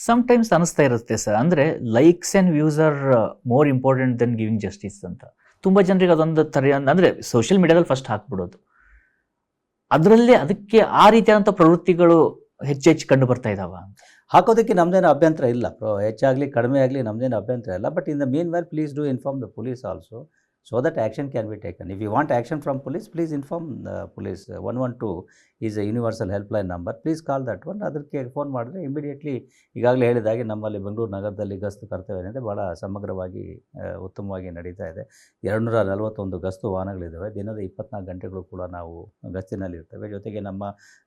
Sometimes ಅನಿಸ್ತಾ ಇರುತ್ತೆ sir, ಅಂದರೆ likes and views are more important then giving justice ಅಂತ. ತುಂಬ ಜನರಿಗೆ ಅದೊಂದು ಥರ ಅಂದರೆ ಸೋಷಿಯಲ್ ಮೀಡಿಯಾದಲ್ಲಿ ಫಸ್ಟ್ ಹಾಕ್ಬಿಡೋದು, ಅದರಲ್ಲಿ ಅದಕ್ಕೆ ಆ ರೀತಿಯಾದಂಥ ಪ್ರವೃತ್ತಿಗಳು ಹೆಚ್ಚು ಕಂಡು ಬರ್ತಾ ಇದಾವ ಅಂತ. ಹಾಕೋದಕ್ಕೆ ನಮ್ಮದೇನು ಅಭ್ಯಂತರ ಇಲ್ಲ, ಹೆಚ್ಚಾಗಲಿ ಕಡಿಮೆ ಆಗಲಿ ನಮ್ಮದೇನು ಅಭ್ಯಂತರ ಇಲ್ಲ. But in the mean well please do inform the police also, so that action can be taken. If you want action from police, please inform the police. 112 is a universal helpline number. Please call that one. ಅದಕ್ಕೆ phone ಮಾಡಿದ್ರೆ immediately, ಈಗಾಗಲೇ ಹೇಳಿದಾಗೆ ನಮ್ಮಲ್ಲಿ ಬೆಂಗಳೂರು ನಗರದಲ್ಲಿ ಗಸ್ತು ಕರ್ತವ್ಯ ಏನಿದೆ ಭಾಳ ಸಮಗ್ರವಾಗಿ ಉತ್ತಮವಾಗಿ ನಡೀತಾ ಇದೆ. 241 ಗಸ್ತು ವಾಹನಗಳಿದ್ದಾವೆ. ದಿನದ 24 ಗಂಟೆಗಳು ಕೂಡ ನಾವು ಗಸ್ತಿನಲ್ಲಿ ಇರ್ತೇವೆ. ಜೊತೆಗೆ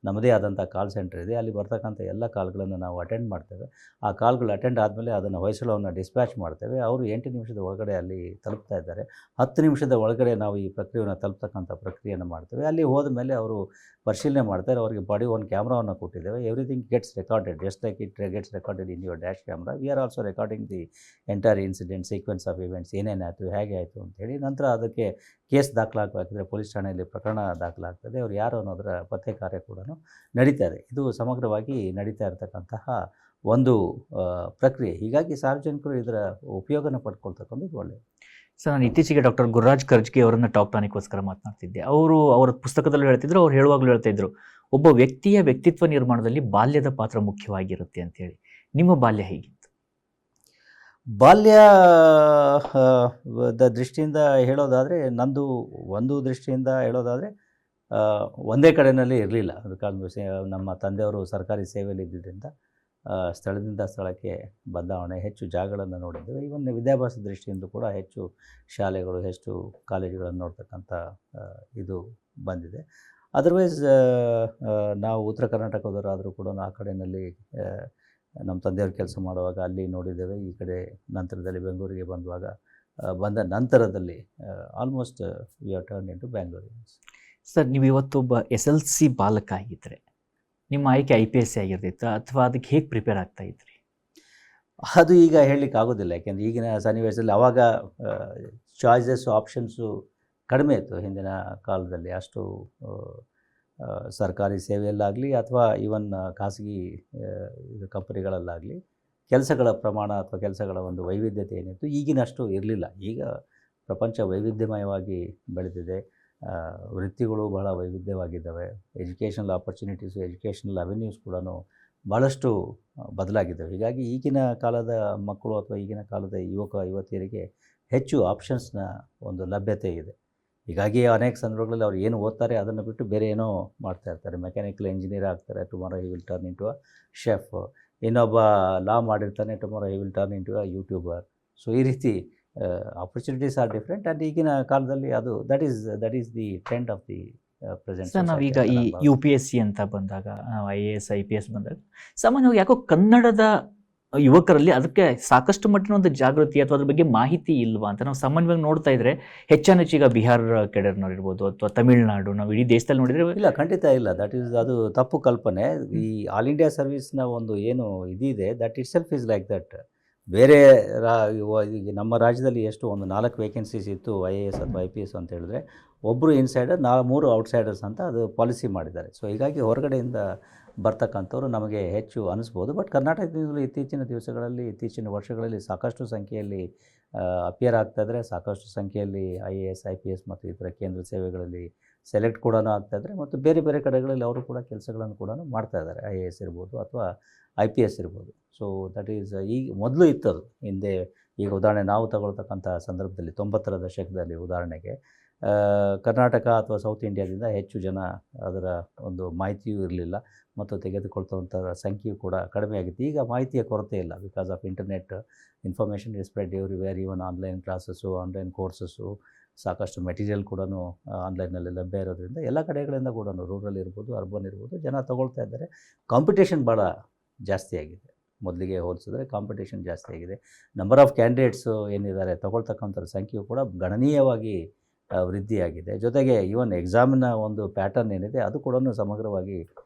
ನಮ್ಮದೇ ಆದಂಥ ಕಾಲ್ ಸೆಂಟರ್ ಇದೆ. ಅಲ್ಲಿ ಬರ್ತಕ್ಕಂಥ ಎಲ್ಲ ಕಾಲ್ಗಳನ್ನು ನಾವು ಅಟೆಂಡ್ ಮಾಡ್ತೇವೆ. ಆ ಕಾಲ್ಗಳು ಅಟೆಂಡ್ ಆದಮೇಲೆ ಅದನ್ನು ಹೊಯ್ಸಳವನ್ನು ಡಿಸ್ಪ್ಯಾಚ್ ಮಾಡ್ತೇವೆ. ಅವರು 8 ನಿಮಿಷದ ಒಳಗಡೆ ಅಲ್ಲಿ ತಲುಪ್ತಾ ಇದ್ದಾರೆ. 10 ನಿಮಿಷದ ಒಳಗಡೆ ನಾವು ಈ ಪ್ರಕ್ರಿಯೆಯನ್ನು ತಲುಪ್ತಕ್ಕಂಥ ಪ್ರಕ್ರಿಯೆಯನ್ನು ಮಾಡ್ತೇವೆ. ಅಲ್ಲಿ ಹೋದ ಮೇಲೆ ಅವರು ಪರಿಶೀಲನೆ ಮಾಡ್ತಾರೆ. ಅವರಿಗೆ ಬಾಡಿ ಒಂದು ಕ್ಯಾಮ್ರಾವನ್ನು ಕೊಟ್ಟಿದ್ದೇವೆ. Everything gets recorded just like it gets recorded in your dash camera. We are also recording the entire incident, sequence of events, ಏನೇನಾಯಿತು, ಹೇಗೆ ಆಯಿತು ಅಂತೇಳಿ. ನಂತರ ಅದಕ್ಕೆ ಕೇಸ್ ದಾಖಲಾಗಬೇಕಿದ್ರೆ ಪೊಲೀಸ್ ಠಾಣೆಯಲ್ಲಿ ಪ್ರಕರಣ ದಾಖಲಾಗ್ತದೆ. ಅವ್ರು ಯಾರು ಅನ್ನೋದರ ಪತ್ತೆ ಕಾರ್ಯ ಕೂಡ ನಡೀತಾ ಇದೆ. ಇದು ಸಮಗ್ರವಾಗಿ ನಡೀತಾ ಇರತಕ್ಕಂತಹ ಒಂದು ಪ್ರಕ್ರಿಯೆ. ಹೀಗಾಗಿ ಸಾರ್ವಜನಿಕರು ಇದರ ಉಪಯೋಗನ ಪಡ್ಕೊಳ್ತಕ್ಕಂಥದ್ದು ಒಳ್ಳೆಯದು. ಸರ್, ನಾನು ಇತ್ತೀಚೆಗೆ ಡಾಕ್ಟರ್ ಗುರುರಾಜ್ ಕರ್ಜ್ಗೆ ಅವರನ್ನು ಟಾಕ್ ಟಾನಿಕ್ಗೋಸ್ಕರ ಮಾತನಾಡ್ತಿದ್ದೆ. ಅವರ ಪುಸ್ತಕದಲ್ಲೂ ಹೇಳ್ತಿದ್ರು, ಅವ್ರು ಹೇಳುವಾಗಲೂ ಹೇಳ್ತಾ ಇದ್ರು, ಒಬ್ಬ ವ್ಯಕ್ತಿಯ ವ್ಯಕ್ತಿತ್ವ ನಿರ್ಮಾಣದಲ್ಲಿ ಬಾಲ್ಯದ ಪಾತ್ರ ಮುಖ್ಯವಾಗಿರುತ್ತೆ ಅಂತೇಳಿ. ನಿಮ್ಮ ಬಾಲ್ಯ ಹೇಗಿತ್ತು? ಬಾಲ್ಯದ ದೃಷ್ಟಿಯಿಂದ ಹೇಳೋದಾದರೆ, ನಂದು ಒಂದು ದೃಷ್ಟಿಯಿಂದ ಹೇಳೋದಾದರೆ ಒಂದೇ ಕಡೆಯಲ್ಲಿ ಇರಲಿಲ್ಲ. ಬಿಕಾಸ್ ನಮ್ಮ ತಂದೆಯವರು ಸರ್ಕಾರಿ ಸೇವೆಯಲ್ಲಿ ಇದ್ದಿದ್ದರಿಂದ ಸ್ಥಳದಿಂದ ಸ್ಥಳಕ್ಕೆ ಬದಲಾವಣೆ, ಹೆಚ್ಚು ಜಾಗಗಳನ್ನು ನೋಡಿದ್ದೇವೆ. ಇವನ್ ವಿದ್ಯಾಭ್ಯಾಸ ದೃಷ್ಟಿಯಿಂದ ಕೂಡ ಹೆಚ್ಚು ಶಾಲೆಗಳು, ಹೆಚ್ಚು ಕಾಲೇಜುಗಳನ್ನು ನೋಡ್ತಕ್ಕಂಥ ಇದು ಬಂದಿದೆ. ಅದರ್ವೈಸ್ ನಾವು ಉತ್ತರ ಕರ್ನಾಟಕದವರಾದರೂ ಕೂಡ ಆ ಕಡೆಯಲ್ಲಿ ನಮ್ಮ ತಂದೆಯವ್ರ ಕೆಲಸ ಮಾಡುವಾಗ ಅಲ್ಲಿ ನೋಡಿದ್ದೇವೆ. ಈ ಕಡೆ ನಂತರದಲ್ಲಿ ಬೆಂಗಳೂರಿಗೆ ಬಂದ ನಂತರದಲ್ಲಿ almost we are turn into Bangalore. Sir, ನೀವು ಇವತ್ತೊಬ್ಬ SLC ಬಾಲಕ ಆಗಿದ್ದರೆ ನಿಮ್ಮ ಆಯ್ಕೆ IPS ಆಗಿರ್ತಿತ್ತು ಅಥವಾ ಅದಕ್ಕೆ ಹೇಗೆ ಪ್ರಿಪೇರ್ ಆಗ್ತಾ ಇದ್ರಿ? ಅದು ಈಗ ಹೇಳಲಿಕ್ಕೆ ಆಗೋದಿಲ್ಲ. ಯಾಕೆಂದರೆ ಈಗಿನ ಸನ್ನಿವೇಶದಲ್ಲಿ ಆವಾಗ ಚಾಯ್ಸಸ್, ಆಪ್ಷನ್ಸು ಕಡಿಮೆ ಇತ್ತು. ಹಿಂದಿನ ಕಾಲದಲ್ಲಿ ಅಷ್ಟು ಸರ್ಕಾರಿ ಸೇವೆಯಲ್ಲಾಗಲಿ ಅಥವಾ ಈವನ್ ಖಾಸಗಿ ಕಂಪನಿಗಳಲ್ಲಾಗಲಿ ಕೆಲಸಗಳ ಪ್ರಮಾಣ ಅಥವಾ ಕೆಲಸಗಳ ಒಂದು ವೈವಿಧ್ಯತೆ ಏನಿತ್ತು ಈಗಿನಷ್ಟು ಇರಲಿಲ್ಲ. ಈಗ ಪ್ರಪಂಚ ವೈವಿಧ್ಯಮಯವಾಗಿ ಬೆಳೆದಿದೆ. ವೃತ್ತಿಗಳು ಬಹಳ ವೈವಿಧ್ಯವಾಗಿದ್ದಾವೆ. ಎಜುಕೇಷನಲ್ ಆಪರ್ಚುನಿಟೀಸು, ಎಜುಕೇಷನಲ್ ಅವೆನ್ಯೂಸ್ ಕೂಡ ಭಾಳಷ್ಟು ಬದಲಾಗಿದ್ದಾವೆ. ಹೀಗಾಗಿ ಈಗಿನ ಕಾಲದ ಮಕ್ಕಳು ಅಥವಾ ಈಗಿನ ಕಾಲದ ಯುವತಿಯರಿಗೆ ಹೆಚ್ಚು ಆಪ್ಷನ್ಸ್ನ ಒಂದು ಲಭ್ಯತೆ ಇದೆ. ಹೀಗಾಗಿ ಅನೇಕ ಸಂದರ್ಭಗಳಲ್ಲಿ ಅವ್ರು ಏನು ಓದ್ತಾರೆ ಅದನ್ನು ಬಿಟ್ಟು ಬೇರೆ ಏನೋ ಮಾಡ್ತಾ ಇರ್ತಾರೆ. ಮೆಕ್ಯಾನಿಕಲ್ ಇಂಜಿನಿಯರ್ ಆಗ್ತಾರೆ, tomorrow he will turn into a chef. ಇನ್ನೊಬ್ಬ ಲಾ ಮಾಡಿರ್ತಾನೆ, tomorrow he will turn into a YouTuber. So ಈ ರೀತಿ ಆಪರ್ಚುನಿಟೀಸ್ ಆರ್ ಡಿಫ್ರೆಂಟ್. ಆ್ಯಂಡ್ ಈಗಿನ ಕಾಲದಲ್ಲಿ ಅದು that is the trend of the present. Sir, ನಾವೀಗ ಈ UPSC ಅಂತ ಬಂದಾಗ, IAS IPS ಬಂದಾಗ ಸಾಮಾನ್ಯವಾಗಿ ಯಾಕೋ ಕನ್ನಡದ ಯುವಕರಲ್ಲಿ ಅದಕ್ಕೆ ಸಾಕಷ್ಟು ಮಟ್ಟಿನ ಒಂದು ಜಾಗೃತಿ ಅಥವಾ ಅದ್ರ ಬಗ್ಗೆ ಮಾಹಿತಿ ಇಲ್ವಾ ಅಂತ ನಾವು ಸಾಮಾನ್ಯವಾಗಿ ನೋಡ್ತಾ ಇದ್ರೆ ಹೆಚ್ಚಾನೆಚ್ಚೀಗ ಬಿಹಾರ ಕೆಡರ್ನವ್ರು ಇರ್ಬೋದು ಅಥವಾ ತಮಿಳುನಾಡು, ನಾವು ಇಡೀ ದೇಶದಲ್ಲಿ ನೋಡಿದರೆ ಇಲ್ಲ, ಖಂಡಿತ ಇಲ್ಲ. ಅದು ತಪ್ಪು ಕಲ್ಪನೆ. ಈ ಆಲ್ ಇಂಡಿಯಾ ಸರ್ವಿಸ್ನ ಒಂದು ಏನು ಇದಿದೆ, that it self is like that. ಬೇರೆ ಈಗ ನಮ್ಮ ರಾಜ್ಯದಲ್ಲಿ ಎಷ್ಟು ಒಂದು 4 ವೇಕೆನ್ಸೀಸ್ ಇತ್ತು IAS ಅಥವಾ IPS ಅಂತ ಹೇಳಿದ್ರೆ, ಒಬ್ಬರು ಇನ್ಸೈಡರ್, 3 ಔಟ್ಸೈಡರ್ಸ್ ಅಂತ ಅದು ಪಾಲಿಸಿ ಮಾಡಿದ್ದಾರೆ. ಸೊ ಹೀಗಾಗಿ ಹೊರಗಡೆಯಿಂದ ಬರ್ತಕ್ಕಂಥವ್ರು ನಮಗೆ ಹೆಚ್ಚು ಅನಿಸ್ಬೋದು. ಬಟ್ ಕರ್ನಾಟಕದಿಂದಲೂ ಇತ್ತೀಚಿನ ವರ್ಷಗಳಲ್ಲಿ ಸಾಕಷ್ಟು ಸಂಖ್ಯೆಯಲ್ಲಿ ಅಪಿಯರ್ ಆಗ್ತಾಯಿದ್ರೆ, ಸಾಕಷ್ಟು ಸಂಖ್ಯೆಯಲ್ಲಿ IAS IPS ಮತ್ತು ಇತರ ಕೇಂದ್ರ ಸೇವೆಗಳಲ್ಲಿ ಸೆಲೆಕ್ಟ್ ಕೂಡ ಆಗ್ತಾಯಿದ್ದಾರೆ. ಮತ್ತು ಬೇರೆ ಬೇರೆ ಕಡೆಗಳಲ್ಲಿ ಅವರು ಕೂಡ ಕೆಲಸಗಳನ್ನು ಕೂಡ ಮಾಡ್ತಾಯಿದ್ದಾರೆ. IAS ಇರ್ಬೋದು ಅಥವಾ IPS ಇರ್ಬೋದು. ಸೊ ದಟ್ ಈಸ್ ಈಗ ಮೊದಲು ಇತ್ತದು ಹಿಂದೆ. ಈಗ ಉದಾಹರಣೆ ನಾವು ತಗೊಳ್ತಕ್ಕಂಥ ಸಂದರ್ಭದಲ್ಲಿ 90ರ ದಶಕದಲ್ಲಿ ಉದಾಹರಣೆಗೆ ಕರ್ನಾಟಕ ಅಥವಾ ಸೌತ್ ಇಂಡಿಯಾದಿಂದ ಹೆಚ್ಚು ಜನ ಅದರ ಒಂದು ಮಾಹಿತಿಯೂ ಇರಲಿಲ್ಲ ಮತ್ತು ತೆಗೆದುಕೊಳ್ತಕ್ಕಂಥ ಸಂಖ್ಯೆಯೂ ಕೂಡ ಕಡಿಮೆ ಆಗಿತ್ತು. ಈಗ ಮಾಹಿತಿಯ ಕೊರತೆ ಇಲ್ಲ. Because of internet, information is spread everywhere. Even online classes, online courses, ಸಾಕಷ್ಟು ಮೆಟೀರಿಯಲ್ ಕೂಡ ಆನ್ಲೈನಲ್ಲಿ ಲಭ್ಯ ಇರೋದ್ರಿಂದ ಎಲ್ಲ ಕಡೆಗಳಿಂದ ಕೂಡ ರೂರಲ್ ಇರ್ಬೋದು, ಅರ್ಬನ್ ಇರ್ಬೋದು, ಜನ ತಗೊಳ್ತಾ ಇದ್ದಾರೆ. ಕಾಂಪಿಟೇಷನ್ ಭಾಳ ಜಾಸ್ತಿ ಆಗಿದೆ. ಮೊದಲಿಗೆ ಹೋಲಿಸಿದ್ರೆ ಕಾಂಪಿಟೇಷನ್ ಜಾಸ್ತಿ ಆಗಿದೆ. ನಂಬರ್ ಆಫ್ ಕ್ಯಾಂಡಿಡೇಟ್ಸು ಏನಿದ್ದಾರೆ ತಗೊಳ್ತಕ್ಕಂಥರ ಸಂಖ್ಯೆಯು ಕೂಡ ಗಣನೀಯವಾಗಿ ವೃದ್ಧಿಯಾಗಿದೆ. ಜೊತೆಗೆ ಈವನ್ ಎಕ್ಸಾಮಿನ ಒಂದು ಪ್ಯಾಟರ್ನ್ ಏನಿದೆ ಅದು ಕೂಡ ಸಮಗ್ರವಾಗಿ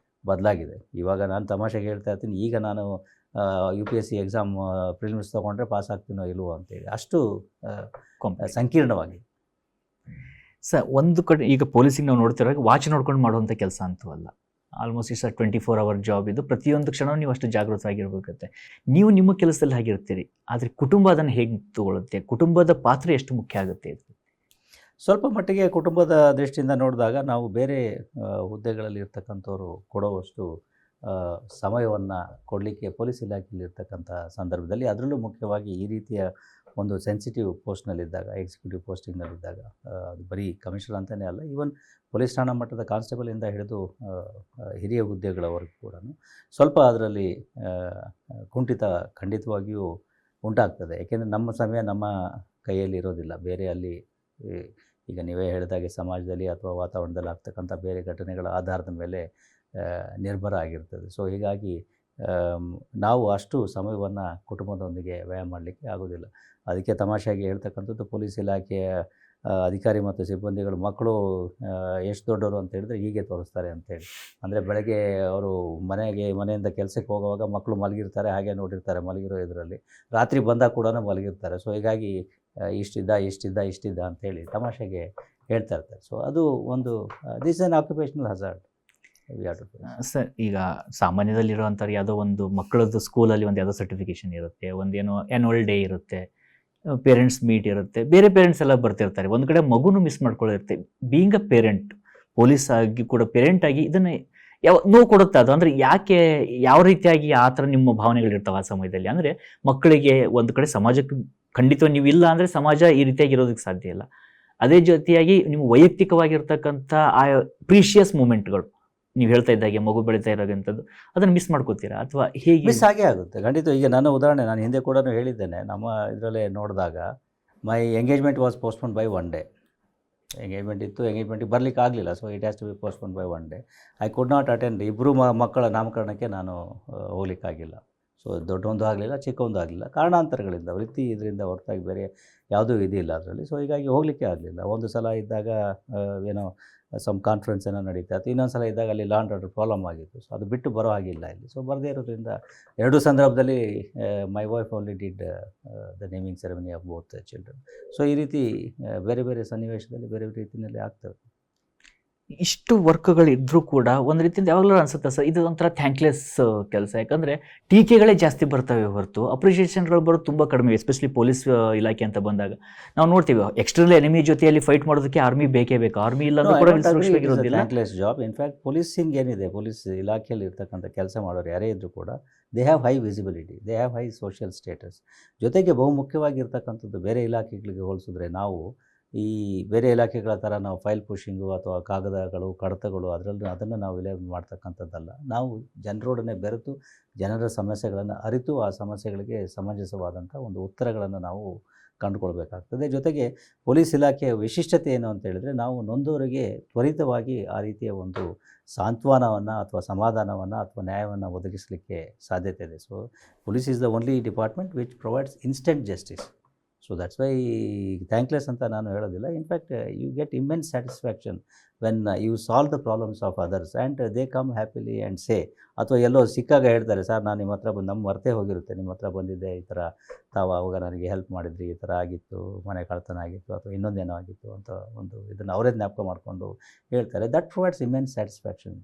ಬದಲಾಗಿದೆ. ಇವಾಗ ನಾನು ತಮಾಷೆಗೆ ಹೇಳ್ತಾ ಇರ್ತೀನಿ, ಈಗ ನಾನು UPSC ಎಕ್ಸಾಮ್ ಪ್ರಿಲಿಮ್ಸ್ ತೊಗೊಂಡ್ರೆ ಪಾಸ್ ಆಗ್ತೀನೋ ಇಲ್ವೋ ಅಂತೇಳಿ, ಅಷ್ಟು ಸಂಕೀರ್ಣವಾಗಿ. ಸರ್, ಒಂದು ಕಡೆ ಈಗ ಪೊಲೀಸಿಗೆ ನಾವು ನೋಡ್ತಿರುವಾಗ ವಾಚ್ ನೋಡ್ಕೊಂಡು ಮಾಡುವಂಥ ಕೆಲಸ ಅಂತೂ ಅಲ್ಲ. ಆಲ್ಮೋಸ್ಟ್ ಇಟ್ಸ್ 24 hour ಜಾಬ್ ಇದು. ಪ್ರತಿಯೊಂದು ಕ್ಷಣ ನೀವು ಅಷ್ಟು ಜಾಗೃತವಾಗಿರ್ಬೇಕತ್ತೆ. ನೀವು ನಿಮ್ಮ ಕೆಲಸದಲ್ಲಿ ಹಾಗಿರ್ತೀರಿ, ಆದರೆ ಕುಟುಂಬ ಅದನ್ನು ಹೇಗೆ ತಗೊಳುತ್ತೆ? ಕುಟುಂಬದ ಪಾತ್ರ ಎಷ್ಟು ಮುಖ್ಯ ಆಗುತ್ತೆ ಇದು? ಸ್ವಲ್ಪ ಮಟ್ಟಿಗೆ ಕುಟುಂಬದ ದೃಷ್ಟಿಯಿಂದ ನೋಡಿದಾಗ ನಾವು ಬೇರೆ ಹುದ್ದೆಗಳಲ್ಲಿ ಇರ್ತಕ್ಕಂಥವ್ರು ಕೊಡುವಷ್ಟು ಸಮಯವನ್ನು ಕೊಡಲಿಕ್ಕೆ ಪೊಲೀಸ್ ಇಲಾಖೆಯಲ್ಲಿ ಇರ್ತಕ್ಕಂಥ ಸಂದರ್ಭದಲ್ಲಿ, ಅದರಲ್ಲೂ ಮುಖ್ಯವಾಗಿ ಈ ರೀತಿಯ ಒಂದು ಸೆನ್ಸಿಟಿವ್ ಪೋಸ್ಟ್ನಲ್ಲಿದ್ದಾಗ, ಎಕ್ಸಿಕ್ಯೂಟಿವ್ ಪೋಸ್ಟಿಂಗ್ನಲ್ಲಿದ್ದಾಗ, ಅದು ಬರೀ ಕಮಿಷನರ್ ಅಂತಲೇ ಅಲ್ಲ, ಈವನ್ ಪೊಲೀಸ್ ಠಾಣಾ ಮಟ್ಟದ ಕಾನ್ಸ್ಟೇಬಲಿಂದ ಹಿಡಿದು ಹಿರಿಯ ಹುದ್ದೆಗಳವರೆಗೂ ಕೂಡ ಸ್ವಲ್ಪ ಅದರಲ್ಲಿ ಕುಂಠಿತ ಖಂಡಿತವಾಗಿಯೂ ಉಂಟಾಗ್ತದೆ. ಏಕೆಂದರೆ ನಮ್ಮ ಸಮಯ ನಮ್ಮ ಕೈಯಲ್ಲಿ ಇರೋದಿಲ್ಲ. ಬೇರೆ ಅಲ್ಲಿ ಈಗ ನೀವೇ ಹೇಳಿದಾಗೆ ಸಮಾಜದಲ್ಲಿ ಅಥವಾ ವಾತಾವರಣದಲ್ಲಿ ಆಗ್ತಕ್ಕಂಥ ಬೇರೆ ಘಟನೆಗಳ ಆಧಾರದ ಮೇಲೆ ನಿರ್ಭರ ಆಗಿರ್ತದೆ. ಸೊ ಹೀಗಾಗಿ ನಾವು ಅಷ್ಟು ಸಮಯವನ್ನು ಕುಟುಂಬದೊಂದಿಗೆ ವ್ಯಯ ಮಾಡಲಿಕ್ಕೆ ಆಗೋದಿಲ್ಲ. ಅದಕ್ಕೆ ತಮಾಷೆಯಾಗಿ ಹೇಳ್ತಕ್ಕಂಥದ್ದು, ಪೊಲೀಸ್ ಇಲಾಖೆಯ ಅಧಿಕಾರಿ ಮತ್ತು ಸಿಬ್ಬಂದಿಗಳು ಮಕ್ಕಳು ಎಷ್ಟು ದೊಡ್ಡವರು ಅಂತ ಹೇಳಿದ್ರೆ ಹೀಗೆ ತೋರಿಸ್ತಾರೆ ಅಂತೇಳಿ. ಅಂದರೆ ಬೆಳಗ್ಗೆ ಅವರು ಮನೆಯಿಂದ ಕೆಲಸಕ್ಕೆ ಹೋಗುವಾಗ ಮಕ್ಕಳು ಮಲಗಿರ್ತಾರೆ, ಹಾಗೆ ನೋಡಿರ್ತಾರೆ ಮಲಗಿರೋ ಇದರಲ್ಲಿ. ರಾತ್ರಿ ಬಂದಾಗ ಕೂಡ ಮಲಗಿರ್ತಾರೆ. ಸೊ ಹೀಗಾಗಿ ಇಷ್ಟಿದ್ದ ಅಂತೇಳಿ ತಮಾಷೆಗೆ ಹೇಳ್ತಾ ಇರ್ತಾರೆ. ಸೊ ಅದು ಒಂದು this on occupational hazard. Sir, ಈಗ ಸಾಮಾನ್ಯದಲ್ಲಿರುವಂಥವ್ರು ಯಾವುದೋ ಒಂದು ಮಕ್ಕಳದ್ದು ಸ್ಕೂಲಲ್ಲಿ ಒಂದು ಯಾವುದೋ ಸರ್ಟಿಫಿಕೇಷನ್ ಇರುತ್ತೆ, ಒಂದೇನೋ ಆ್ಯನ್ಯುವಲ್ ಡೇ ಇರುತ್ತೆ, ಪೇರೆಂಟ್ಸ್ ಮೀಟ್ ಇರುತ್ತೆ, ಬೇರೆ ಪೇರೆಂಟ್ಸ್ ಎಲ್ಲ ಬರ್ತಿರ್ತಾರೆ. ಒಂದು ಕಡೆ ಮಗುನು ಮಿಸ್ ಮಾಡ್ಕೊಳ್ಳಿರುತ್ತೆ. ಬೀಯಿಂಗ್ ಅ ಪೇರೆಂಟ್, ಪೊಲೀಸ್ ಆಗಿ ಕೂಡ ಪೇರೆಂಟ್ ಆಗಿ ಇದನ್ನು ನೋವು ಕೊಡುತ್ತೆ ಅದು. ಅಂದರೆ ಯಾಕೆ, ಯಾವ ರೀತಿಯಾಗಿ ಆ ಥರ ನಿಮ್ಮ ಭಾವನೆಗಳಿರ್ತಾವೆ ಆ ಸಮಯದಲ್ಲಿ? ಅಂದರೆ ಮಕ್ಕಳಿಗೆ ಒಂದು ಕಡೆ ಸಮಾಜಕ್ಕೆ ಖಂಡಿತವಾಗಿ ನೀವು ಇಲ್ಲ ಅಂದರೆ ಸಮಾಜ ಈ ರೀತಿಯಾಗಿ ಇರೋದಕ್ಕೆ ಸಾಧ್ಯ ಇಲ್ಲ. ಅದೇ ಜೊತೆಯಾಗಿ ನಿಮ್ಮ ವೈಯಕ್ತಿಕವಾಗಿರ್ತಕ್ಕಂಥ ಆ ಪ್ರೀಶಿಯಸ್ ಮೂಮೆಂಟ್ಗಳು, ನೀವು ಹೇಳ್ತಾ ಇದ್ದಾಗೆ ಮಗು ಬೆಳೀತಾ ಇರೋಂಥದ್ದು, ಅದನ್ನು ಮಿಸ್ ಮಾಡ್ಕೋತೀರಾ ಅಥವಾ ಹೇಗೆ? ಮಿಸ್ ಆಗೇ ಆಗುತ್ತೆ ಖಂಡಿತ. ಈಗ ನನ್ನ ಉದಾಹರಣೆ ನಾನು ಹಿಂದೆ ಕೂಡ ಹೇಳಿದ್ದೇನೆ. ನಮ್ಮ ಇದರಲ್ಲೇ ನೋಡಿದಾಗ my engagement was postpone by 1 day. Engagement ಇತ್ತು, ಎಂಗೇಜ್ಮೆಂಟಿಗೆ ಬರಲಿಕ್ಕೆ ಆಗಲಿಲ್ಲ. So it has to be postpone by 1 day. I could not attend. ಇಬ್ಬರು ಮಕ್ಕಳ ನಾಮಕರಣಕ್ಕೆ ನಾನು ಹೋಗ್ಲಿಕ್ಕಾಗಿಲ್ಲ. ಸೊ ದೊಡ್ಡೊಂದು ಆಗಲಿಲ್ಲ, ಚಿಕ್ಕವೊಂದು ಆಗಲಿಲ್ಲ, ಕಾರಣಾಂತರಗಳಿಂದ, ವೃತ್ತಿ ಇದರಿಂದ ಹೊರತಾಗಿ ಬೇರೆ ಯಾವುದೂ ಇದಿಲ್ಲ ಅದರಲ್ಲಿ. ಸೊ ಹೀಗಾಗಿ ಹೋಗಲಿಕ್ಕೆ ಆಗಲಿಲ್ಲ. ಒಂದು ಸಲ ಇದ್ದಾಗ ಏನೋ ಸಮ್ ಕಾನ್ಫರೆನ್ಸ್ ಏನೋ ನಡೀತಾ ಇತ್ತು, ಇನ್ನೊಂದು ಸಲ ಇದ್ದಾಗ ಅಲ್ಲಿ ಲಾ ಆ್ಯಂಡ್ ಆರ್ಡರ್ ಪ್ರಾಬ್ಲಮ್ ಆಗಿತ್ತು. ಸೊ ಅದು ಬಿಟ್ಟು ಬರೋ ಹಾಗಿಲ್ಲ ಇಲ್ಲಿ. ಸೊ ಬರದೇ ಇರೋದ್ರಿಂದ ಎರಡೂ ಸಂದರ್ಭದಲ್ಲಿ my wife only did the naming ceremony of both children. So ಈ ರೀತಿ ಬೇರೆ ಬೇರೆ ಸನ್ನಿವೇಶದಲ್ಲಿ ಬೇರೆ ಬೇರೆ ರೀತಿಯಲ್ಲಿ ಆಗ್ತವೆ. ಇಷ್ಟು ವರ್ಕ್ಗಳಿದ್ರೂ ಕೂಡ ಒಂದು ರೀತಿಯಿಂದ ಯಾವಾಗಲೂ ಅನ್ಸುತ್ತೆ ಸರ್, ಇದು ಒಂಥರ ಥ್ಯಾಂಕ್ಲೆಸ್ ಕೆಲಸ. ಯಾಕಂದರೆ ಟೀಕೆಗಳೇ ಜಾಸ್ತಿ ಬರ್ತವೆ ಹೊರತು ಅಪ್ರಿಷಿಯೇಷನ್ಗಳು ಬರೋದು ತುಂಬ ಕಡಿಮೆ, ಎಸ್ಪೆಷಲಿ ಪೊಲೀಸ್ ಇಲಾಖೆ ಅಂತ ಬಂದಾಗ. ನಾವು ನೋಡ್ತೀವಿ ಎಕ್ಸ್ಟರ್ನಲ್ ಎನಿಮಿ ಜೊತೆಯಲ್ಲಿ ಫೈಟ್ ಮಾಡೋದಕ್ಕೆ ಆರ್ಮಿ ಬೇಕೇ ಬೇಕು. ಆರ್ಮಿ ಇಲ್ಲ ಕೂಡ ಸುರಕ್ಷಿತವಾಗಿರೋದಿಲ್ಲ. Thankless job. ಇನ್ಫ್ಯಾಕ್ಟ್ ಪೊಲೀಸಿಂಗ್ ಏನಿದೆ, ಪೊಲೀಸ್ ಇಲಾಖೆಯಲ್ಲಿ ಇರ್ತಕ್ಕಂಥ ಕೆಲಸ ಮಾಡೋರು ಯಾರೇ ಇದ್ದರೂ ಕೂಡ they have high visibility, they have high social status. ಜೊತೆಗೆ ಬಹುಮುಖ್ಯವಾಗಿರ್ತಕ್ಕಂಥದ್ದು ಬೇರೆ ಇಲಾಖೆಗಳಿಗೆ ಹೋಲಿಸಿದ್ರೆ ನಾವು ಈ ಬೇರೆ ಇಲಾಖೆಗಳ ಥರ ನಾವು ಫೈಲ್ ಪುಷಿಂಗು ಅಥವಾ ಕಾಗದಗಳು, ಕಡತಗಳು ಅದನ್ನು ನಾವು ವಿಲೇ ಮಾಡ್ತಕ್ಕಂಥದ್ದಲ್ಲ. ನಾವು ಜನರೊಡನೆ ಬೆರೆತು ಜನರ ಸಮಸ್ಯೆಗಳನ್ನು ಅರಿತು ಆ ಸಮಸ್ಯೆಗಳಿಗೆ ಸಮಂಜಸವಾದಂಥ ಒಂದು ಉತ್ತರಗಳನ್ನು ನಾವು ಕಂಡುಕೊಳ್ಬೇಕಾಗ್ತದೆ. ಜೊತೆಗೆ ಪೊಲೀಸ್ ಇಲಾಖೆಯ ವಿಶಿಷ್ಟತೆ ಏನು ಅಂತ ಹೇಳಿದರೆ, ನಾವು ನೊಂದವರಿಗೆ ತ್ವರಿತವಾಗಿ ಆ ರೀತಿಯ ಒಂದು ಸಾಂತ್ವನವನ್ನು ಅಥವಾ ಸಮಾಧಾನವನ್ನು ಅಥವಾ ನ್ಯಾಯವನ್ನು ಒದಗಿಸಲಿಕ್ಕೆ ಸಾಧ್ಯತೆ ಇದೆ. So police is the only department which provides instant justice. So that's why thankless ಅಂತ ನಾನು ಹೇಳೋದಿಲ್ಲ. In fact you get immense satisfaction when you solve the problems of others and they come happily and say. ಅಥವಾ ಎಲ್ಲೋ ಸಿಕ್ಕಾಗ ಹೇಳ್ತಾರೆ, sir ನಾನು ನಿಮ್ಮ ಹತ್ರ ನಮ್ಮ ಮರ್ತೇ ಹೋಗಿರುತ್ತೆ, ನಿಮ್ಮ ಹತ್ರ ಬಂದಿದ್ದೆ, ಈ ಥರ ತಾವು ಆವಾಗ ನನಗೆ ಹೆಲ್ಪ್ ಮಾಡಿದ್ರಿ, ಈ ಥರ ಆಗಿತ್ತು, ಮನೆ ಕಳ್ತನ ಆಗಿತ್ತು ಅಥವಾ ಇನ್ನೊಂದೇನೋ ಆಗಿತ್ತು ಅಂತ ಒಂದು ಇದನ್ನು ಅವರೇ ಜ್ಞಾಪಕ ಮಾಡಿಕೊಂಡು ಹೇಳ್ತಾರೆ. That provides immense satisfaction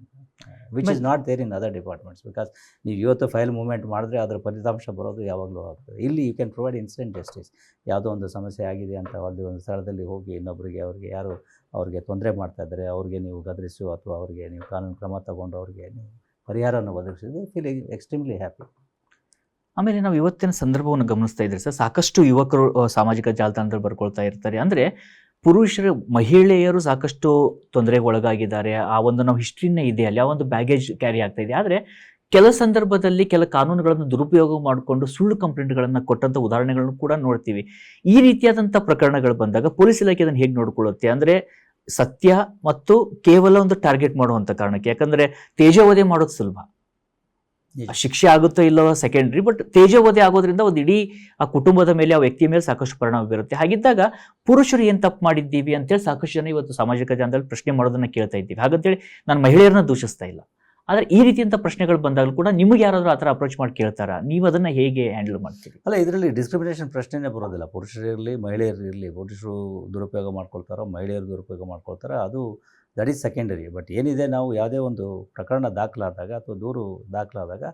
which is not there in other departments. Because ನೀವು ಇವತ್ತು ಫೈಲ್ ಮೂವ್ಮೆಂಟ್ ಮಾಡಿದ್ರೆ ಅದರ ಫಲಿತಾಂಶ ಬರೋದು ಯಾವಾಗಲೂ ಆಗ್ತದೆ. ಇಲ್ಲಿ you can provide instant justice. ಯಾವುದೋ ಒಂದು ಸಮಸ್ಯೆ ಆಗಿದೆ ಅಂತ ಅಲ್ಲಿ ಒಂದು ಸ್ಥಳದಲ್ಲಿ ಹೋಗಿ ಇನ್ನೊಬ್ಬರಿಗೆ ಅವ್ರಿಗೆ ತೊಂದರೆ ಮಾಡ್ತಾ ಇದ್ದಾರೆ, ಅವ್ರಿಗೆ ನೀವು ಗದರಿಸು ಅಥವಾ ಅವ್ರಿಗೆ ನೀವು ಕಾನೂನು ಕ್ರಮ ತಗೊಂಡು ಅವ್ರಿಗೆ ನೀವು ಪರಿಹಾರವನ್ನು ಒದಗಿಸಿದ್ರೆ ಫೀಲಿಂಗ್ ಎಕ್ಸ್ಟ್ರೀಮ್ಲಿ ಹ್ಯಾಪಿ. ಆಮೇಲೆ ನಾವು ಇವತ್ತಿನ ಸಂದರ್ಭವನ್ನು ಗಮನಿಸ್ತಾ ಇದ್ರೆ ಸರ್, ಸಾಕಷ್ಟು ಯುವಕರು ಸಾಮಾಜಿಕ ಜಾಲತಾಣದಲ್ಲಿ ಬರ್ಕೊಳ್ತಾ ಇರ್ತಾರೆ. ಅಂದರೆ ಪುರುಷರು, ಮಹಿಳೆಯರು ಸಾಕಷ್ಟು ತೊಂದರೆಗೆ ಒಳಗಾಗಿದ್ದಾರೆ. ಆ ಒಂದು ನಾವು ಹಿಸ್ಟ್ರಿನೇ ಇದೆ, ಅಲ್ಲಿ ಆ ಒಂದು ಬ್ಯಾಗೇಜ್ ಕ್ಯಾರಿ ಆಗ್ತಾ ಇದೆ. ಆದರೆ ಕೆಲ ಸಂದರ್ಭದಲ್ಲಿ ಕೆಲ ಕಾನೂನುಗಳನ್ನು ದುರುಪಯೋಗ ಮಾಡಿಕೊಂಡು ಸುಳ್ಳು ಕಂಪ್ಲೇಂಟ್ಗಳನ್ನು ಕೊಟ್ಟಂಥ ಉದಾಹರಣೆಗಳನ್ನು ಕೂಡ ನೋಡ್ತೀವಿ. ಈ ರೀತಿಯಾದಂಥ ಪ್ರಕರಣಗಳು ಬಂದಾಗ ಪೊಲೀಸ್ ಇಲಾಖೆ ಅದನ್ನು ಹೇಗೆ ನೋಡ್ಕೊಳ್ಳುತ್ತೆ? ಅಂದರೆ ಸತ್ಯ ಮತ್ತು ಕೇವಲ ಒಂದು ಟಾರ್ಗೆಟ್ ಮಾಡುವಂಥ ಕಾರಣಕ್ಕೆ, ಯಾಕಂದರೆ ತೇಜೋವಧೆ ಮಾಡೋದು ಸುಲಭ, ಶಿಕ್ಷೆ ಆಗುತ್ತೋ ಇಲ್ಲೋ ಸೆಕೆಂಡ್ರಿ, ಬಟ್ ತೇಜೋವಧೆ ಆಗೋದ್ರಿಂದ ಒಂದು ಇಡೀ ಆ ಕುಟುಂಬದ ಮೇಲೆ, ಆ ವ್ಯಕ್ತಿಯ ಮೇಲೆ ಸಾಕಷ್ಟು ಪರಿಣಾಮ ಬೀರುತ್ತೆ. ಹಾಗಿದ್ದಾಗ ಪುರುಷರು ಏನು ತಪ್ಪು ಮಾಡಿದ್ದೀವಿ ಅಂತೇಳಿ ಸಾಕಷ್ಟು ಜನ ಇವತ್ತು ಸಾಮಾಜಿಕ ಜಾಲದಲ್ಲಿ ಪ್ರಶ್ನೆ ಮಾಡೋದನ್ನ ಕೇಳ್ತಾ ಇದ್ದೀವಿ. ಹಾಗಂತೇಳಿ ನಾನು ಮಹಿಳೆಯರನ್ನ ದೂಷಿಸ್ತಾ ಇಲ್ಲ, ಆದರೆ ಈ ರೀತಿಯಂಥ ಪ್ರಶ್ನೆಗಳು ಬಂದಾಗಲೂ ಕೂಡ ನಿಮಗೆ ಯಾರಾದರೂ ಆ ಥರ ಅಪ್ರೋಚ್ ಮಾಡಿ ಕೇಳ್ತಾರಾ? ನೀವು ಅದನ್ನು ಹೇಗೆ ಹ್ಯಾಂಡಲ್ ಮಾಡ್ತೀರಿ? ಅಲ್ಲ, ಇದರಲ್ಲಿ ಡಿಸ್ಕ್ರಿಮಿನೇಷನ್ ಪ್ರಶ್ನೆನೇ ಬರೋದಿಲ್ಲ. ಪುರುಷರಿರಲಿ ಮಹಿಳೆಯರಿರಲಿ, ಪುರುಷರು ದುರುಪಯೋಗ ಮಾಡ್ಕೊಳ್ತಾರೋ ಮಹಿಳೆಯರು ದುರುಪಯೋಗ ಮಾಡ್ಕೊಳ್ತಾರೋ ಅದು ದಟ್ ಈಸ್ ಸೆಕೆಂಡರಿ. ಬಟ್ ಏನಿದೆ, ನಾವು ಯಾವುದೇ ಒಂದು ಪ್ರಕರಣ ದಾಖಲಾದಾಗ ಅಥವಾ ದೂರು ದಾಖಲಾದಾಗ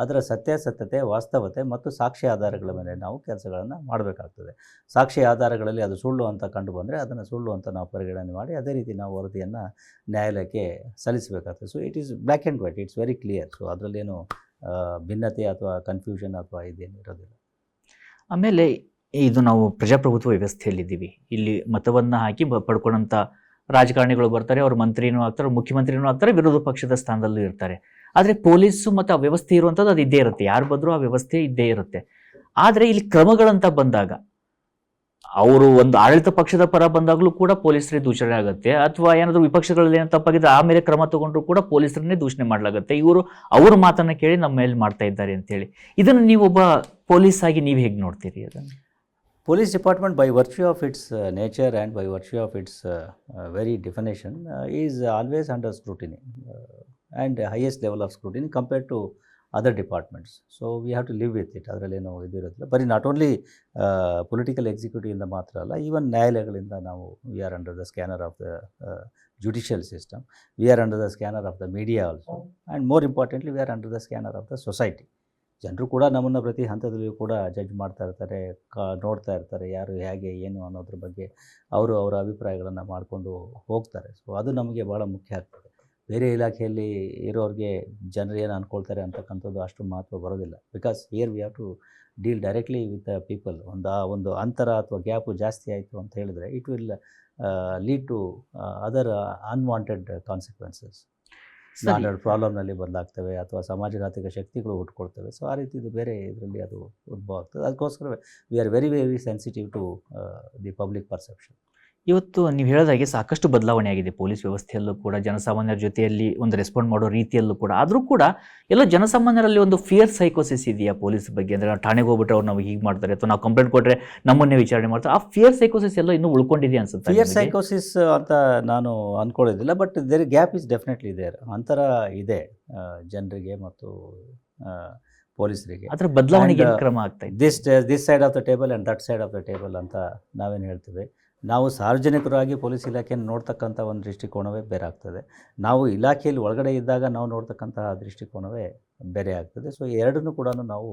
ಅದರ ಸತ್ಯಾಸತ್ಯತೆ, ವಾಸ್ತವತೆ ಮತ್ತು ಸಾಕ್ಷಿ ಆಧಾರಗಳ ಮೇಲೆ ನಾವು ಕೆಲಸಗಳನ್ನು ಮಾಡಬೇಕಾಗ್ತದೆ. ಸಾಕ್ಷಿ ಆಧಾರಗಳಲ್ಲಿ ಅದು ಸುಳ್ಳು ಅಂತ ಕಂಡು ಬಂದರೆ ಅದನ್ನು ಸುಳ್ಳು ಅಂತ ನಾವು ಪರಿಗಣನೆ ಮಾಡಿ ಅದೇ ರೀತಿ ನಾವು ವರದಿಯನ್ನು ನ್ಯಾಯಾಲಯಕ್ಕೆ ಸಲ್ಲಿಸಬೇಕಾಗ್ತದೆ. So it is black and white, it's very clear. So ಅದರಲ್ಲೇನು ಭಿನ್ನತೆ ಅಥವಾ ಕನ್ಫ್ಯೂಷನ್ ಅಥವಾ ಇದೇನು ಇರೋದಿಲ್ಲ. ಆಮೇಲೆ ಇದು ನಾವು ಪ್ರಜಾಪ್ರಭುತ್ವ ವ್ಯವಸ್ಥೆಯಲ್ಲಿದ್ದೀವಿ. ಇಲ್ಲಿ ಮತವನ್ನು ಹಾಕಿ ಪಡ್ಕೊಂಡಂಥ ರಾಜಕಾರಣಿಗಳು ಬರ್ತಾರೆ, ಅವ್ರು ಮಂತ್ರಿನೂ ಆಗ್ತಾರೆ, ಮುಖ್ಯಮಂತ್ರಿನೂ ಆಗ್ತಾರೆ, ವಿರೋಧ ಪಕ್ಷದ ಸ್ಥಾನದಲ್ಲೂ ಇರ್ತಾರೆ. ಆದರೆ ಪೊಲೀಸು ಮತ್ತು ಆ ವ್ಯವಸ್ಥೆ ಇರುವಂಥದ್ದು ಅದು ಇದ್ದೇ ಇರುತ್ತೆ, ಯಾರು ಬಂದರೂ ಆ ವ್ಯವಸ್ಥೆ ಇದ್ದೇ ಇರುತ್ತೆ. ಆದರೆ ಇಲ್ಲಿ ಕ್ರಮಗಳಂತ ಬಂದಾಗ ಅವರು ಒಂದು ಆಡಳಿತ ಪಕ್ಷದ ಪರ ಬಂದಾಗಲೂ ಕೂಡ ಪೊಲೀಸರೇ ದೂಷಣೆ ಆಗುತ್ತೆ, ಅಥವಾ ಏನಾದರೂ ವಿಪಕ್ಷಗಳಲ್ಲಿ ಏನೋ ತಪ್ಪಾಗಿದ್ರೆ ಆಮೇಲೆ ಕ್ರಮ ತಗೊಂಡ್ರು ಕೂಡ ಪೊಲೀಸರನ್ನೇ ದೂಷಣೆ ಮಾಡಲಾಗುತ್ತೆ. ಇವರು ಅವ್ರ ಮಾತನ್ನು ಕೇಳಿ ನಮ್ಮ ಮೇಲೆ ಮಾಡ್ತಾ ಇದ್ದಾರೆ ಅಂತೇಳಿ. ಇದನ್ನು ನೀವು ಒಬ್ಬ ಪೊಲೀಸ್ ಆಗಿ ನೀವು ಹೇಗೆ ನೋಡ್ತೀರಿ ಅದನ್ನು? Police department, by virtue of its nature and by virtue of its very definition, is always under scrutiny and highest level of scrutiny compared to other departments. So we have to live with it. ಅದರಲ್ಲೇನೋ ಇದಿರೋದಿಲ್ಲ. ಬರೀ not only political ಎಕ್ಸಿಕ್ಯೂಟಿವಿಂದ ಮಾತ್ರ ಅಲ್ಲ, even ನ್ಯಾಯಾಲಯಗಳಿಂದ ನಾವು we are under the scanner of the judicial system, we are under the scanner of the media also, and more importantly we are under the scanner of the society. ಜನರು ಕೂಡ ನಮ್ಮನ್ನು ಪ್ರತಿ ಹಂತದಲ್ಲಿಯೂ ಕೂಡ judge ಮಾಡ್ತಾ ಇರ್ತಾರೆ, ನೋಡ್ತಾ ಇರ್ತಾರೆ, ಯಾರು ಹೇಗೆ ಏನು ಅನ್ನೋದ್ರ ಬಗ್ಗೆ ಅವರು ಅವರ ಅಭಿಪ್ರಾಯಗಳನ್ನು ಮಾಡಿಕೊಂಡು ಹೋಗ್ತಾರೆ. ಸೊ ಅದು ನಮಗೆ ಭಾಳ ಮುಖ್ಯ ಆಗ್ತದೆ. ಬೇರೆ ಇಲಾಖೆಯಲ್ಲಿ ಇರೋರಿಗೆ ಜನರು ಏನು ಅಂದ್ಕೊಳ್ತಾರೆ ಅಂತಕ್ಕಂಥದ್ದು ಅಷ್ಟು ಮಹತ್ವ ಬರೋದಿಲ್ಲ. Because here we have to deal directly with the people. ಒಂದು ಅಂತರ ಅಥವಾ ಗ್ಯಾಪು ಜಾಸ್ತಿ ಆಯಿತು ಅಂತ ಹೇಳಿದರೆ it will lead to other unwanted consequences. Standard ಪ್ರಾಬ್ಲಮ್ನಲ್ಲಿ ಬದಲಾಗ್ತವೆ ಅಥವಾ ಸಮಾಜಘಾತಕ ಶಕ್ತಿಗಳು ಹುಟ್ಕೊಳ್ತವೆ. ಸೊ ಆ ರೀತಿ ಇದು ಬೇರೆ ಇದರಲ್ಲಿ ಅದು ಉದ್ಭವ ಆಗ್ತದೆ. ಅದಕ್ಕೋಸ್ಕರ we are very very sensitive to the public perception. ಇವತ್ತು ನೀವು ಹೇಳಿದಾಗೆ ಸಾಕಷ್ಟು ಬದಲಾವಣೆ ಆಗಿದೆ ಪೊಲೀಸ್ ವ್ಯವಸ್ಥೆಯಲ್ಲೂ ಕೂಡ, ಜನಸಾಮಾನ್ಯರ ಜೊತೆಯಲ್ಲಿ ಒಂದು ರೆಸ್ಪಾಂಡ್ ಮಾಡೋ ರೀತಿಯಲ್ಲೂ ಕೂಡ. ಆದರೂ ಕೂಡ ಎಲ್ಲ ಜನಸಾಮಾನ್ಯರಲ್ಲಿ ಒಂದು ಫಿಯರ್ ಸೈಕೋಸಿಸ್ ಇದೆಯಾ ಪೊಲೀಸ್ ಬಗ್ಗೆ? ಅಂದರೆ ನಾವು ಠಾಣೆಗೆ ಹೋಗ್ಬಿಟ್ರೆ ಅವ್ರು ನಾವು ಹೀಗೆ ಮಾಡ್ತಾರೆ, ಅಥವಾ ನಾವು ಕಂಪ್ಲೇಂಟ್ ಕೊಟ್ಟರೆ ನಮ್ಮನ್ನೇ ವಿಚಾರಣೆ ಮಾಡ್ತಾರೆ. ಆ ಫಿಯರ್ ಸೈಕೋಸಿಸ್ ಎಲ್ಲ ಇನ್ನೂ ಉಳ್ಕೊಂಡಿದೆ ಅನ್ಸುತ್ತೆ. ಫಿಯರ್ ಸೈಕೋಸಿಸ್ ಅಂತ ನಾನು ಅಂದ್ಕೊಳ್ಳೋದಿಲ್ಲ, but there gap is definitely there. ಅಂತರ ಇದೆ ಜನರಿಗೆ ಮತ್ತು ಪೊಲೀಸರಿಗೆ. ಅದರ ಬದಲಾವಣೆಗೆ ಕ್ರಮ ಆಗ್ತಾ ಇದೆ. This side of the table and that side of the table ಅಂತ ನಾವೇನು ಹೇಳ್ತೀವಿ. ನಾವು ಸಾರ್ವಜನಿಕರಾಗಿ ಪೊಲೀಸ್ ಇಲಾಖೆಯನ್ನು ನೋಡ್ತಕ್ಕಂಥ ಒಂದು ದೃಷ್ಟಿಕೋನವೇ ಬೇರೆ ಆಗ್ತದೆ. ನಾವು ಇಲಾಖೆಯಲ್ಲಿ ಒಳಗಡೆ ಇದ್ದಾಗ ನಾವು ನೋಡ್ತಕ್ಕಂತಹ ದೃಷ್ಟಿಕೋನವೇ ಬೇರೆ ಆಗ್ತದೆ. ಸೊ ಎರಡನ್ನೂ ಕೂಡ ನಾವು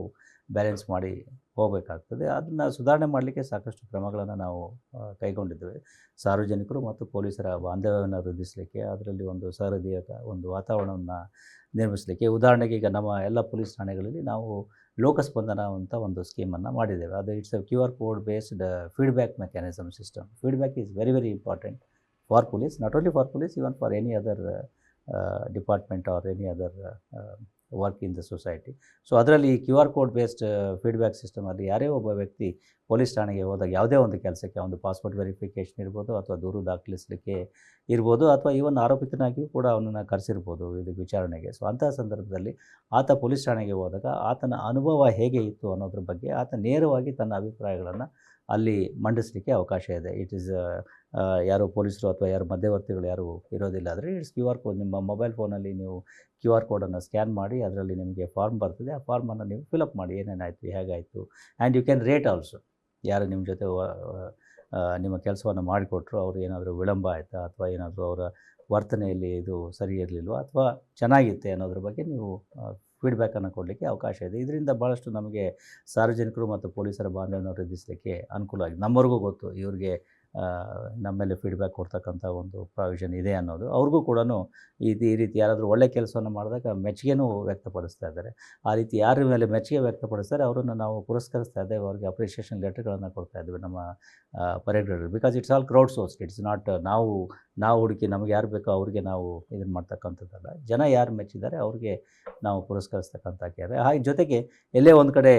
ಬ್ಯಾಲೆನ್ಸ್ ಮಾಡಿ ಹೋಗಬೇಕಾಗ್ತದೆ. ಅದನ್ನು ಸುಧಾರಣೆ ಮಾಡಲಿಕ್ಕೆ ಸಾಕಷ್ಟು ಕ್ರಮಗಳನ್ನು ನಾವು ಕೈಗೊಂಡಿದ್ದೇವೆ. ಸಾರ್ವಜನಿಕರು ಮತ್ತು ಪೊಲೀಸರ ಬಾಂಧವ್ಯವನ್ನು ವೃದ್ಧಿಸಲಿಕ್ಕೆ, ಅದರಲ್ಲಿ ಒಂದು ಸಹೃದಯ ಒಂದು ವಾತಾವರಣವನ್ನು ನಿರ್ಮಿಸಲಿಕ್ಕೆ. ಉದಾಹರಣೆಗೆ ಈಗ ನಮ್ಮ ಎಲ್ಲ ಪೊಲೀಸ್ ಠಾಣೆಗಳಲ್ಲಿ ನಾವು ಲೋಕಸ್ಪಂದನ ಅಂತ ಒಂದು ಸ್ಕೀಮನ್ನು ಮಾಡಿದ್ದೇವೆ. ಅದು it's a QR code based feedback mechanism system. Feedback is very very important for police, not only for police, even for any other department R any other work in the society. So ಅದರಲ್ಲಿ QR code based feedback ಸಿಸ್ಟಮಲ್ಲಿ ಯಾರೇ ಒಬ್ಬ ವ್ಯಕ್ತಿ police ಠಾಣೆಗೆ ಹೋದಾಗ ಯಾವುದೇ ಒಂದು ಕೆಲಸಕ್ಕೆ, ಒಂದು ಪಾಸ್ಪೋರ್ಟ್ ವೆರಿಫಿಕೇಷನ್ ಇರ್ಬೋದು, ಅಥವಾ ದೂರು ದಾಖಲಿಸಲಿಕ್ಕೆ ಇರ್ಬೋದು, ಅಥವಾ ಈವನ್ ಆರೋಪಿತನಾಗಿಯೂ ಕೂಡ ಅವನನ್ನು ಕರೆಸಿರ್ಬೋದು ಇದಕ್ಕೆ ವಿಚಾರಣೆಗೆ. ಸೊ ಅಂತಹ ಸಂದರ್ಭದಲ್ಲಿ ಆತ ಪೊಲೀಸ್ ಠಾಣೆಗೆ ಹೋದಾಗ ಆತನ ಅನುಭವ ಹೇಗೆ ಇತ್ತು ಅನ್ನೋದ್ರ ಬಗ್ಗೆ ಆತ ನೇರವಾಗಿ ತನ್ನ ಅಭಿಪ್ರಾಯಗಳನ್ನು ಅಲ್ಲಿ ಮಂಡಿಸಲಿಕ್ಕೆ ಅವಕಾಶ ಇದೆ. ಇಟ್ ಈಸ್ ಯಾರು ಪೊಲೀಸರು ಅಥವಾ ಯಾರು ಮಧ್ಯವರ್ತಿಗಳು ಯಾರು ಇರೋದಿಲ್ಲ ಆದರೆ ಇಟ್ಸ್ QR ಕೋಡ್. ನಿಮ್ಮ ಮೊಬೈಲ್ ಫೋನಲ್ಲಿ ನೀವು QR ಕೋಡನ್ನು ಸ್ಕ್ಯಾನ್ ಮಾಡಿ ಅದರಲ್ಲಿ ನಿಮಗೆ ಫಾರ್ಮ್ ಬರ್ತದೆ. ಆ ಫಾರ್ಮನ್ನು ನೀವು ಫಿಲಪ್ ಮಾಡಿ, ಏನೇನಾಯಿತು, ಹೇಗಾಯಿತು, and you can rate also. ಯಾರು ನಿಮ್ಮ ಜೊತೆ ನಿಮ್ಮ ಕೆಲಸವನ್ನು ಮಾಡಿಕೊಟ್ರು, ಅವರು ಏನಾದರೂ ವಿಳಂಬ ಆಯಿತಾ, ಅಥವಾ ಏನಾದರೂ ಅವರ ವರ್ತನೆಯಲ್ಲಿ ಇದು ಸರಿ ಇರಲಿಲ್ವಾ, ಅಥವಾ ಚೆನ್ನಾಗಿತ್ತೆ ಅನ್ನೋದ್ರ ಬಗ್ಗೆ ನೀವು ಫೀಡ್ಬ್ಯಾಕನ್ನು ಕೊಡಲಿಕ್ಕೆ ಅವಕಾಶ ಇದೆ. ಇದರಿಂದ ಭಾಳಷ್ಟು ನಮಗೆ ಸಾರ್ವಜನಿಕರು ಮತ್ತು ಪೊಲೀಸರ ಬಾಂಧವ್ಯವನ್ನು ವೃದ್ಧಿಸಲಿಕ್ಕೆ ಅನುಕೂಲ ಆಗಿದೆ. ನಮ್ಮವ್ರಿಗೂ ಗೊತ್ತು ಇವ್ರಿಗೆ ನಮ್ಮ ಮೇಲೆ ಫೀಡ್ಬ್ಯಾಕ್ ಕೊಡ್ತಕ್ಕಂಥ ಒಂದು ಪ್ರಾವಿಷನ್ ಇದೆ ಅನ್ನೋದು. ಅವ್ರಿಗೂ ಕೂಡ ಈ ರೀತಿ ಯಾರಾದರೂ ಒಳ್ಳೆಯ ಕೆಲಸವನ್ನು ಮಾಡಿದಾಗ ಮೆಚ್ಚುಗೆನೂ ವ್ಯಕ್ತಪಡಿಸ್ತಾ ಇದ್ದಾರೆ. ಆ ರೀತಿ ಯಾರ ಮೇಲೆ ಮೆಚ್ಚುಗೆ ವ್ಯಕ್ತಪಡಿಸ್ತಾರೆ ಅವರನ್ನು ನಾವು ಪುರಸ್ಕರಿಸ್ತಾ ಇದ್ದೇವೆ, ಅವ್ರಿಗೆ ಅಪ್ರಿಷಿಯೇಷನ್ ಲೆಟರ್ಗಳನ್ನು ಕೊಡ್ತಾ ಇದ್ದೇವೆ ನಮ್ಮ ಪರೇಡ್ಗಳಲ್ಲಿ. Because it's all crowd sourced. It's not ನಾವು ಹುಡುಕಿ ನಮಗೆ ಯಾರು ಬೇಕೋ ಅವ್ರಿಗೆ ನಾವು ಇದನ್ನು ಮಾಡ್ತಕ್ಕಂಥದ್ದಲ್ಲ. ಜನ ಯಾರು ಮೆಚ್ಚಿದ್ದಾರೆ ಅವ್ರಿಗೆ ನಾವು ಪುರಸ್ಕರಿಸ್ತಕ್ಕಂಥ ಕಾರ್ಯ. ಹಾಗೆ ಜೊತೆಗೆ ಎಲ್ಲೇ ಒಂದು ಕಡೆ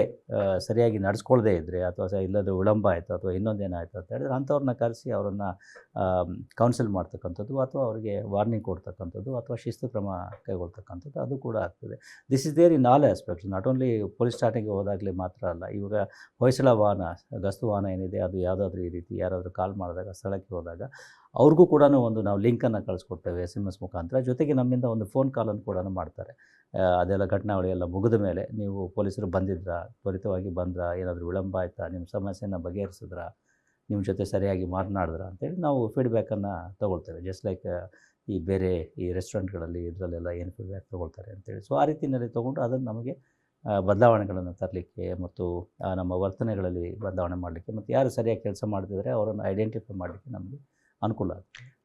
ಸರಿಯಾಗಿ ನಡೆಸ್ಕೊಳ್ಳದೇ ಇದ್ದರೆ, ಅಥವಾ ಇಲ್ಲದ ವಿಳಂಬ ಆಯಿತು, ಅಥವಾ ಇನ್ನೊಂದೇನಾಯಿತು ಅಂತ ಹೇಳಿದ್ರೆ ಅಂಥವ್ರನ್ನ ಕರೆಸಿ ಅವರನ್ನು ಕೌನ್ಸಿಲ್ ಮಾಡ್ತಕ್ಕಂಥದ್ದು, ಅಥವಾ ಅವರಿಗೆ ವಾರ್ನಿಂಗ್ ಕೊಡ್ತಕ್ಕಂಥದ್ದು, ಅಥವಾ ಶಿಸ್ತು ಕ್ರಮ ಕೈಗೊಳ್ತಕ್ಕಂಥದ್ದು ಅದು ಕೂಡ ಆಗ್ತದೆ. This is there in all aspects. Not only police ಠಾಣೆಗೆ ಹೋದಾಗಲೇ ಮಾತ್ರ ಅಲ್ಲ, ಇವಾಗ ಹೊಯ್ಸಳ ವಾಹನ, ಗಸ್ತು ವಾಹನ ಏನಿದೆ ಅದು ಯಾವುದಾದ್ರೂ ಈ ರೀತಿ ಯಾರಾದರೂ ಕಾಲ್ ಮಾಡಿದಾಗ, ಸ್ಥಳಕ್ಕೆ ಹೋದಾಗ ಅವ್ರಿಗೂ ಕೂಡ ಒಂದು ನಾವು ಲಿಂಕನ್ನು ಕಳಿಸ್ಕೊಡ್ತೇವೆ SMS ಮುಖಾಂತರ. ಜೊತೆಗೆ ನಮ್ಮಿಂದ ಒಂದು ಫೋನ್ ಕಾಲನ್ನು ಕೂಡ ಮಾಡ್ತಾರೆ. ಅದೆಲ್ಲ ಘಟನಾವಳಿ ಎಲ್ಲ ಮುಗಿದ ಮೇಲೆ ನೀವು ಪೊಲೀಸರು ಬಂದಿದ್ರಾ, ತ್ವರಿತವಾಗಿ ಬಂದ್ರಾ, ಏನಾದರೂ ವಿಳಂಬ ಆಯಿತಾ, ನಿಮ್ಮ ಸಮಸ್ಯೆನ ಬಗೆಹರಿಸಿದ್ರಾ, ನಿಮ್ಮ ಜೊತೆ ಸರಿಯಾಗಿ ಮಾತನಾಡಿದ್ರಾ ಅಂತೇಳಿ ನಾವು ಫೀಡ್ಬ್ಯಾಕನ್ನು ತೊಗೊಳ್ತೇವೆ. ಜಸ್ಟ್ ಲೈಕ್ ಈ ಬೇರೆ ಈ ರೆಸ್ಟೋರೆಂಟ್ಗಳಲ್ಲಿ ಇದರಲ್ಲೆಲ್ಲ ಏನು ಫೀಡ್ಬ್ಯಾಕ್ ತೊಗೊಳ್ತಾರೆ ಅಂತೇಳಿ. ಸೊ ಆ ರೀತಿಯಲ್ಲಿ ತೊಗೊಂಡು ಅದನ್ನು ನಮಗೆ ಬದಲಾವಣೆಗಳನ್ನು ತರಲಿಕ್ಕೆ ಮತ್ತು ನಮ್ಮ ವರ್ತನೆಗಳಲ್ಲಿ ಬದಲಾವಣೆ ಮಾಡಲಿಕ್ಕೆ ಮತ್ತು ಯಾರು ಸರಿಯಾಗಿ ಕೆಲಸ ಮಾಡ್ತಿದ್ದಾರೆ ಅವರನ್ನು ಐಡೆಂಟಿಫೈ ಮಾಡಲಿಕ್ಕೆ ನಮಗೆ ಅನುಕೂಲ ಆಗುತ್ತೆ.